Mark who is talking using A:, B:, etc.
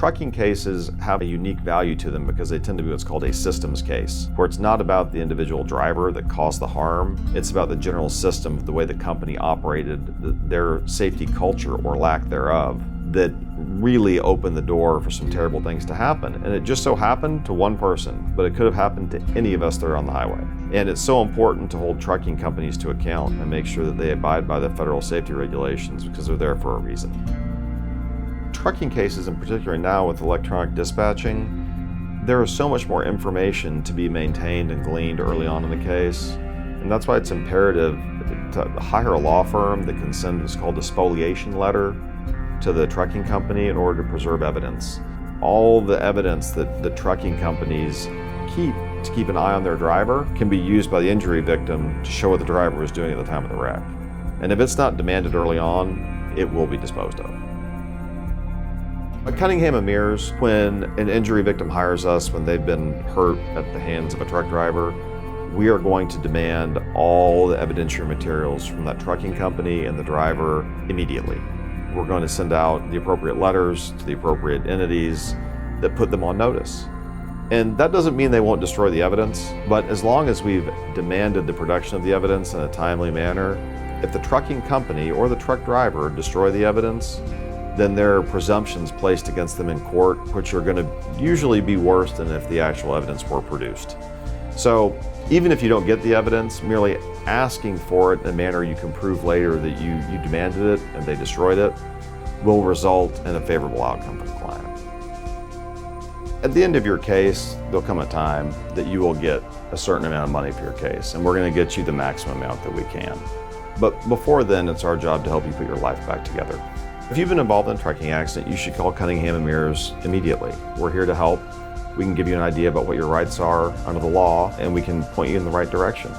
A: Trucking cases have a unique value to them because they tend to be what's called a systems case, where it's not about the individual driver that caused the harm, it's about the general system, the way the company operated, their safety culture or lack thereof, that really opened the door for some terrible things to happen. And it just so happened to one person, but it could have happened to any of us that are on the highway. And it's so important to hold trucking companies to account and make sure that they abide by the federal safety regulations because they're there for a reason. Trucking cases, in particular now with electronic dispatching, there is so much more information to be maintained and gleaned early on in the case. And that's why it's imperative to hire a law firm that can send what's called a spoliation letter to the trucking company in order to preserve evidence. All the evidence that the trucking companies keep an eye on their driver can be used by the injury victim to show what the driver was doing at the time of the wreck. And if it's not demanded early on, it will be disposed of. At Cunningham Mears, when an injury victim hires us when they've been hurt at the hands of a truck driver, we are going to demand all the evidentiary materials from that trucking company and the driver immediately. We're going to send out the appropriate letters to the appropriate entities that put them on notice. And that doesn't mean they won't destroy the evidence, but as long as we've demanded the production of the evidence in a timely manner, if the trucking company or the truck driver destroy the evidence, then there are presumptions placed against them in court, which are going to usually be worse than if the actual evidence were produced. So even if you don't get the evidence, merely asking for it in a manner you can prove later that you demanded it and they destroyed it will result in a favorable outcome for the client. At the end of your case, there'll come a time that you will get a certain amount of money for your case, and we're going to get you the maximum amount that we can. But before then, it's our job to help you put your life back together. If you've been involved in a trucking accident, you should call Cunningham Mears immediately. We're here to help. We can give you an idea about what your rights are under the law, and we can point you in the right direction.